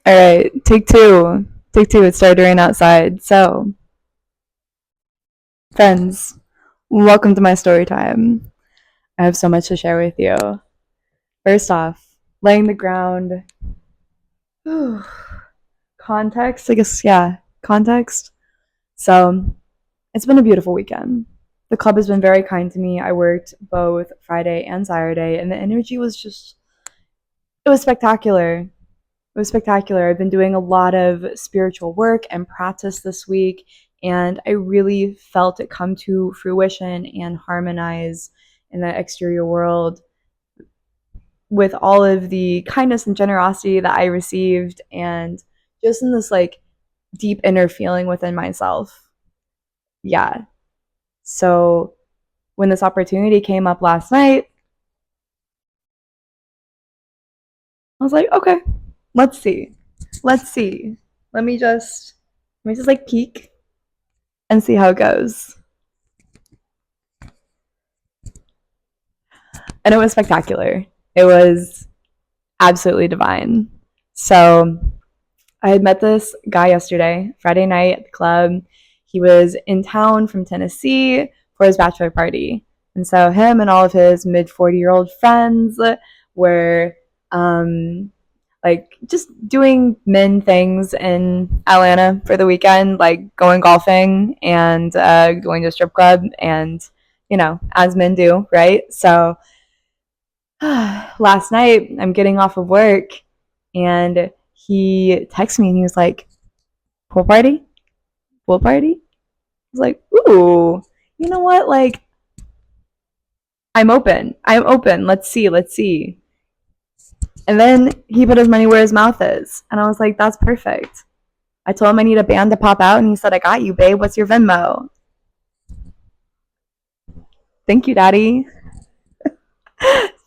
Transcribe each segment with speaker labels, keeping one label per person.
Speaker 1: All right, take two. Take two. It started raining outside. So, friends, welcome to my story time. I have so much to share with you. First off, laying the ground. Context, I guess, yeah, context. So, it's been a beautiful weekend. The club has been very kind to me. I worked both Friday and Saturday, and the energy was just, it was spectacular. It was spectacular. I've been doing a lot of spiritual work and practice this week, and I really felt it come to fruition and harmonize in the exterior world with all of the kindness and generosity that I received, and just in this like deep inner feeling within myself. Yeah. So when this opportunity came up last night, I was like, okay, let's see. Let's see. Let me just like peek and see how it goes. And it was spectacular. It was absolutely divine. So I had met this guy yesterday, Friday night at the club. He was in town from Tennessee for his bachelor party. And so him and all of his mid 40-year-old friends were like just doing men things in Atlanta for the weekend, like going golfing and going to a strip club and, as men do, right? So last night I'm getting off of work and he texted me and he was like, pool party? Pool party? I was like, ooh, you know what? Like, I'm open. I'm open. Let's see. Let's see. And then he put his money where his mouth is. And I was like, that's perfect. I told him I need a band to pop out. And he said, I got you, babe. What's your Venmo? Thank you, daddy.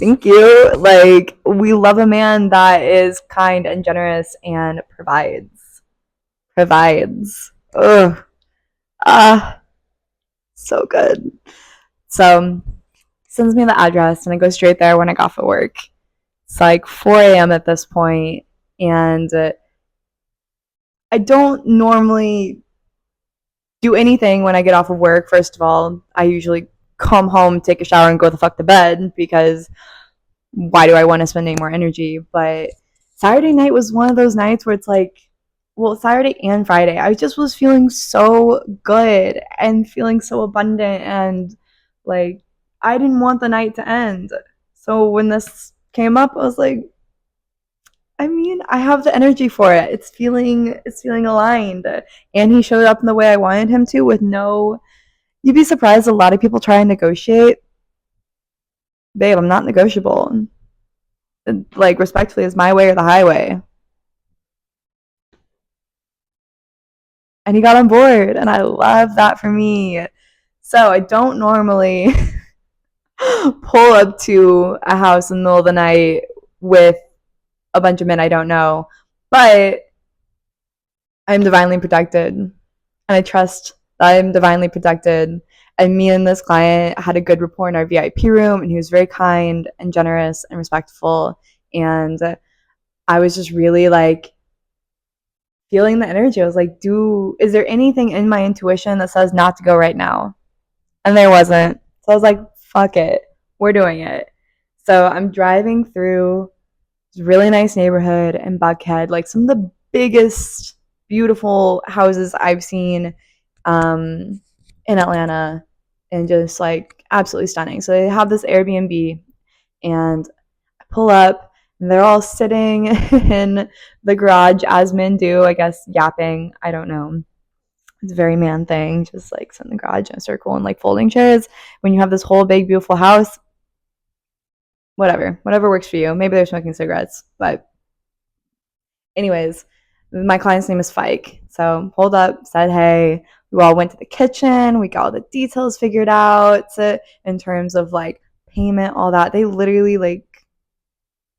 Speaker 1: Thank you. Like, we love a man that is kind and generous and provides. Provides. Ugh. Ah, so good. So sends me the address and I go straight there when I got off at work. It's like 4 a.m. at this point, and I don't normally do anything when I get off of work. First of all, I usually come home, take a shower, and go the fuck to bed because why do I want to spend any more energy? But Saturday night was one of those nights where it's like, well, Saturday and Friday, I just was feeling so good and feeling so abundant, and like I didn't want the night to end. So when this came up, I was like, I mean, I have the energy for it. It's feeling aligned. And he showed up in the way I wanted him to with no, you'd be surprised a lot of people try and negotiate. Babe, I'm not negotiable. Like respectfully is my way or the highway. And he got on board and I love that for me. So I don't normally pull up to a house in the middle of the night with a bunch of men I don't know, but I'm divinely protected and I trust that I'm divinely protected. And me and this client had a good rapport in our VIP room, and he was very kind and generous and respectful. And I was just really like feeling the energy. I was like, is there anything in my intuition that says not to go right now? And there wasn't. So I was like, fuck it. We're doing it. So I'm driving through this really nice neighborhood in Buckhead, like some of the biggest, beautiful houses I've seen in Atlanta, and just like absolutely stunning. So they have this Airbnb, and I pull up, and they're all sitting in the garage as men do, I guess, yapping. I don't know. It's a very man thing, just like sit in the garage in a circle and like folding chairs. When you have this whole big, beautiful house, whatever works for you. Maybe they're smoking cigarettes, but anyways, my client's name is Fike. So pulled up, said hey. We all went to the kitchen. We got all the details figured out in terms of like payment, all that. They literally like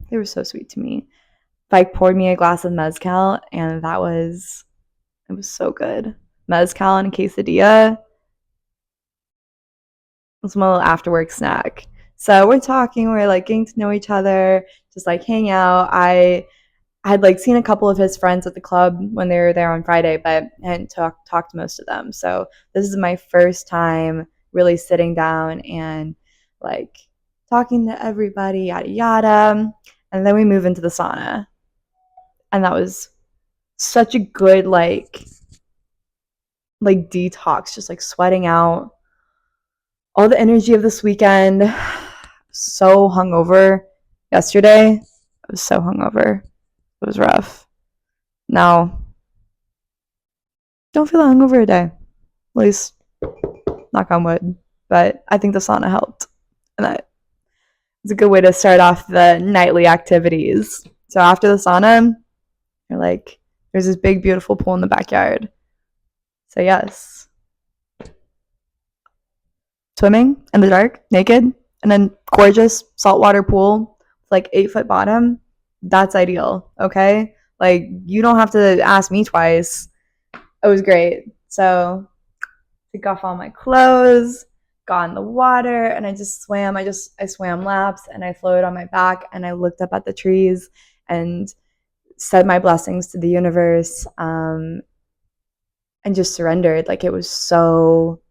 Speaker 1: they were so sweet to me. Fike poured me a glass of mezcal, and it was so good. Mezcal and a quesadilla was my little after work snack. So we're talking, we're like getting to know each other, just like hang out. I I had like seen a couple of his friends at the club when they were there on Friday, but I hadn't talked to most of them. So this is my first time really sitting down and like talking to everybody, yada yada. And then we move into the sauna, and that was such a good like detox, just like sweating out all the energy of this weekend. So hungover yesterday. I was so hungover. It was rough. Now, don't feel that hungover today. At least, knock on wood. But I think the sauna helped. And that is a good way to start off the nightly activities. So after the sauna, you're like, there's this big, beautiful pool in the backyard. So, yes, swimming in the dark, naked, and then gorgeous saltwater pool, like 8-foot bottom. That's ideal. Okay. Like, you don't have to ask me twice. It was great. So, took off all my clothes, got in the water, and I just swam. I swam laps and I floated on my back and I looked up at the trees and said my blessings to the universe, and just surrendered. Like, it was so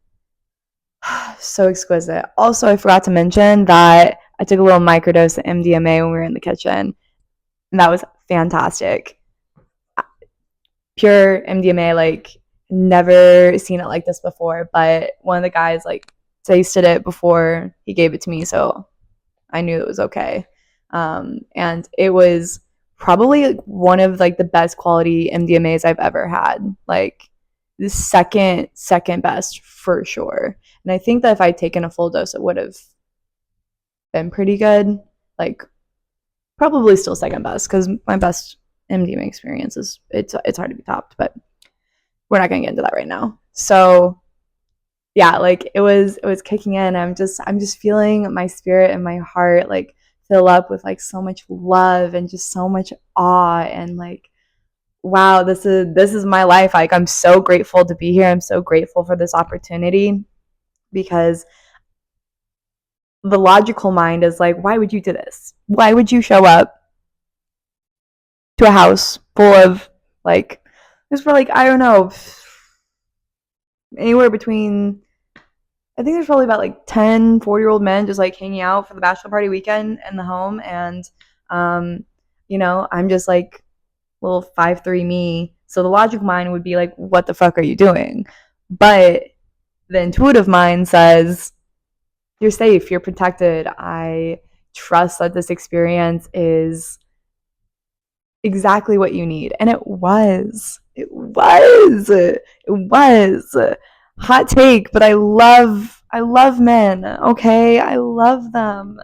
Speaker 1: exquisite. Also, I forgot to mention that I took a little microdose of MDMA when we were in the kitchen, and that was fantastic. Pure MDMA, like, never seen it like this before, but one of the guys like tasted it before he gave it to me, so I knew it was okay. And it was probably like one of like the best quality MDMAs I've ever had. Like, the second best for sure. And I think that if I'd taken a full dose, it would have been pretty good. Like, probably still second best, because my best MDMA experience is it's hard to be topped, but we're not gonna get into that right now. So yeah, like it was kicking in. I'm just feeling my spirit and my heart like fill up with like so much love and just so much awe, and like, wow, this is my life. Like, I'm so grateful to be here. I'm so grateful for this opportunity, because the logical mind is like, why would you do this? Why would you show up to a house full of like, there's for like, I don't know, anywhere between, I think there's probably about like 10, 40-year-old men just like hanging out for the bachelor party weekend in the home. And, um, I'm just like little 5'3" me. So the logical mind would be like, what the fuck are you doing? But the intuitive mind says, you're safe, you're protected. I trust that this experience is exactly what you need. And it was. It was. It was. Hot take, but I love men, okay? I love them.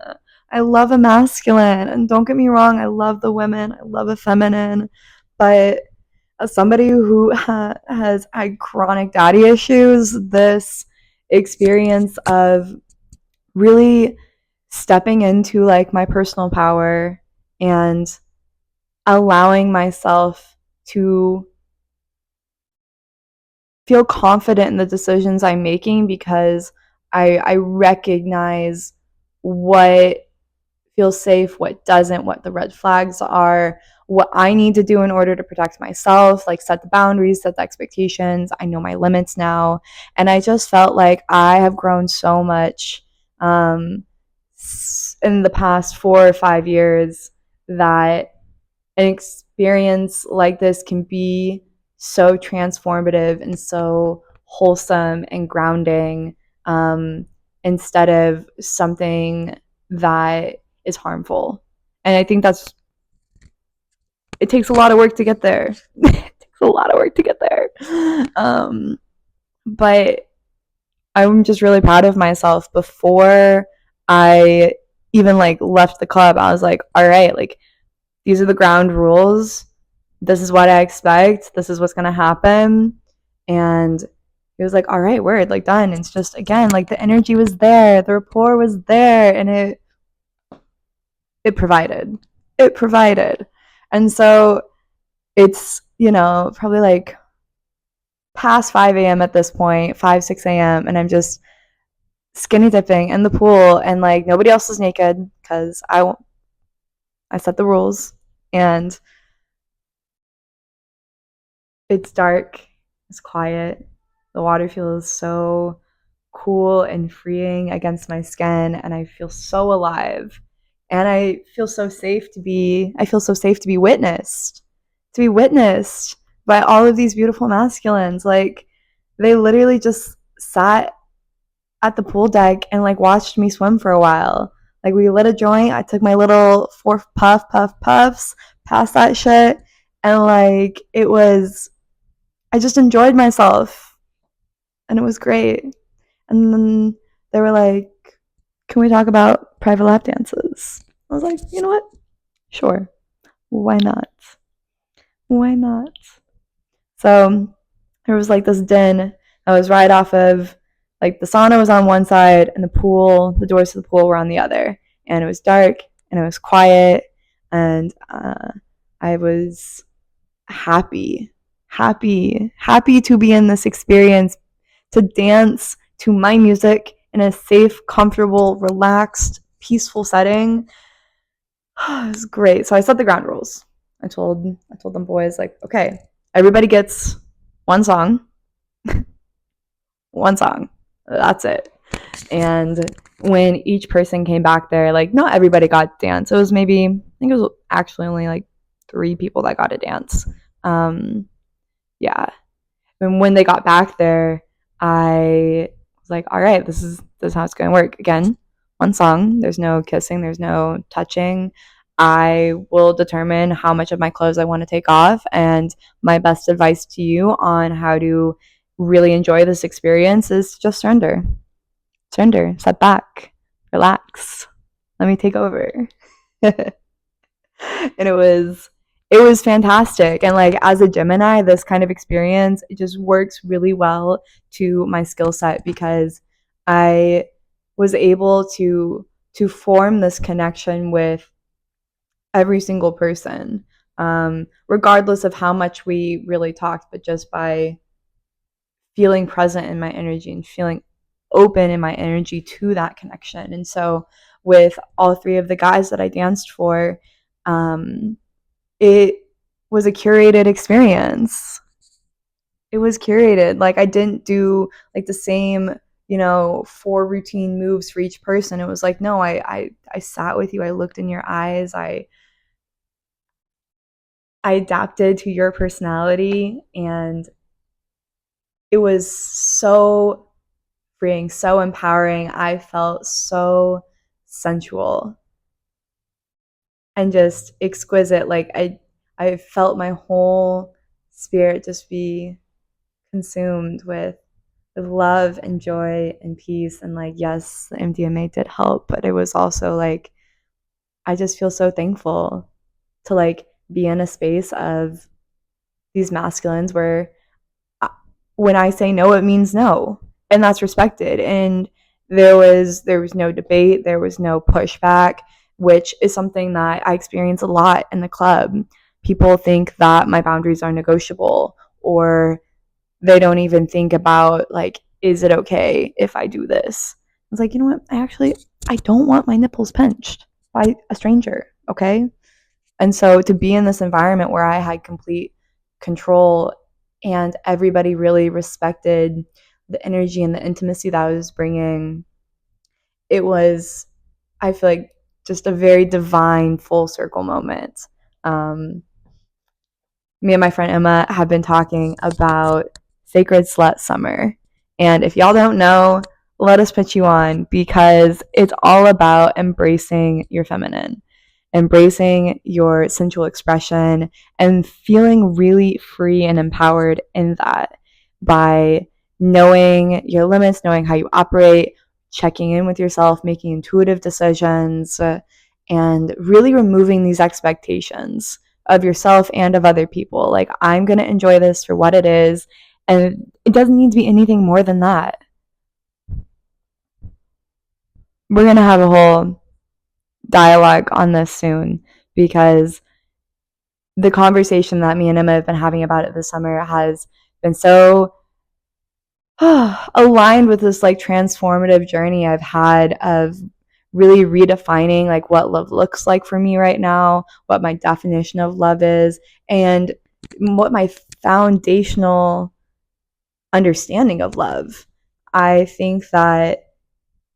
Speaker 1: I love a masculine. And don't get me wrong, I love the women. I love a feminine. But as somebody who has had chronic daddy issues, this experience of really stepping into like my personal power and allowing myself to feel confident in the decisions I'm making, because I recognize what feels safe, what doesn't, what the red flags are, what I need to do in order to protect myself, like set the boundaries, set the expectations. I know my limits now. And I just felt like I have grown so much in the past 4 or 5 years, that an experience like this can be so transformative and so wholesome and grounding, instead of something that is harmful. And I think it takes a lot of work to get there. It takes a lot of work to get there. But I'm just really proud of myself. Before I even like left the club, I was like, all right, like, these are the ground rules. This is what I expect. This is what's going to happen. And it was like, all right, word, like, done. It's just, again, like, the energy was there, the rapport was there, and it provided. It provided. And so it's, probably like past 5 a.m. at this point, 5, 6 a.m., and I'm just skinny dipping in the pool, and like nobody else is naked because I set the rules. And It's dark, it's quiet. The water feels so cool and freeing against my skin, and I feel so alive. And I feel so safe to be witnessed. To be witnessed by all of these beautiful masculines. Like they literally just sat at the pool deck and like watched me swim for a while. Like we lit a joint, I took my little 4 puffs, past that shit, and like I just enjoyed myself and it was great. And then they were like, can we talk about private lap dances? I was like, you know what? Sure. Why not? Why not? So there was like this den that was right off of, like, the sauna was on one side and the doors to the pool were on the other. And it was dark and it was quiet. And I was happy to be in this experience, to dance to my music in a safe, comfortable, relaxed, peaceful setting. It was great. So I set the ground rules. I told them boys, like, okay, everybody gets one song, one song. That's it. And when each person came back there, like not everybody got dance. It was maybe, I think it was actually only like 3 people that got a dance. Yeah. And when they got back there, I was like, all right, this is how it's going to work. Again, one song. There's no kissing. There's no touching. I will determine how much of my clothes I want to take off. And my best advice to you on how to really enjoy this experience is just surrender. Surrender. Step back. Relax. Let me take over. And it was fantastic. And like as a Gemini, this kind of experience, it just works really well to my skill set because I was able to form this connection with every single person, regardless of how much we really talked, but just by feeling present in my energy and feeling open in my energy to that connection. And so with all 3 of the guys that I danced for, it was a curated experience. It was curated. Like I didn't do like the same, 4 routine moves for each person. It was like, no, I sat with you. I looked in your eyes. I adapted to your personality, and it was so freeing, so empowering. I felt so sensual and just exquisite. Like I felt my whole spirit just be consumed with love and joy and peace. And like, yes, the MDMA did help, but it was also like I just feel so thankful to like be in a space of these masculines where when I say no, it means no, and that's respected. And there was no debate, there was no pushback, which is something that I experience a lot in the club. People think that my boundaries are negotiable, or they don't even think about like, is it okay if I do this? I was like, you know what? I don't want my nipples pinched by a stranger, okay? And so to be in this environment where I had complete control and everybody really respected the energy and the intimacy that I was bringing, it was, I feel like, just a very divine full circle moment. Um, Me and my friend Emma have been talking about Sacred Slut Summer. And if y'all don't know, let us put you on because it's all about embracing your feminine, embracing your sensual expression, and feeling really free and empowered in that by knowing your limits, knowing how you operate, checking in with yourself, making intuitive decisions, and really removing these expectations of yourself and of other people. Like, I'm going to enjoy this for what it is, and it doesn't need to be anything more than that. We're going to have a whole dialogue on this soon because the conversation that me and Emma have been having about it this summer has been so aligned with this like transformative journey I've had of really redefining like what love looks like for me right now, what my definition of love is, and what my foundational understanding of love. I think that,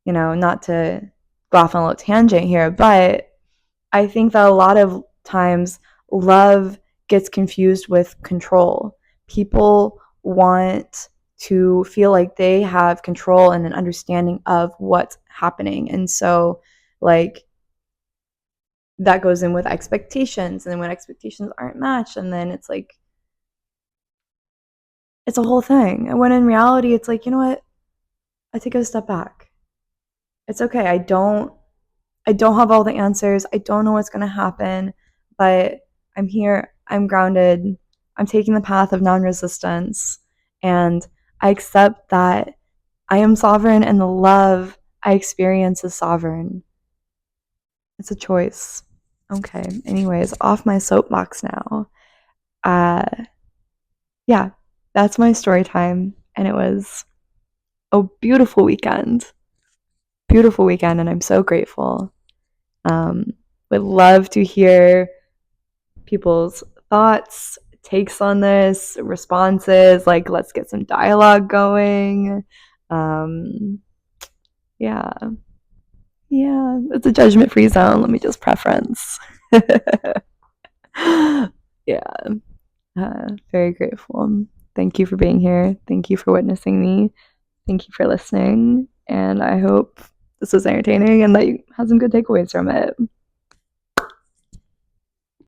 Speaker 1: not to go off on a little tangent here, but I think that a lot of times love gets confused with control. People want to feel like they have control and an understanding of what's happening. And so, like, that goes in with expectations. And then when expectations aren't matched, and then it's like, it's a whole thing. And when in reality, it's like, you know what? I take a step back. It's okay. I don't have all the answers. I don't know what's going to happen, but I'm here. I'm grounded. I'm taking the path of non-resistance, and I accept that I am sovereign and the love I experience is sovereign. It's a choice. Okay. Anyways, off my soapbox now. Uh yeah, that's my story time, and it was a beautiful weekend. Beautiful weekend, and I'm so grateful. Um, would love to hear people's thoughts, takes on this, responses. Like, let's get some dialogue going. Um, yeah, yeah, it's a judgment free zone. Let me just preference. Yeah, very grateful. Thank you for being here. Thank you for witnessing me. Thank you for listening. And I hope this was entertaining and that you had some good takeaways from it.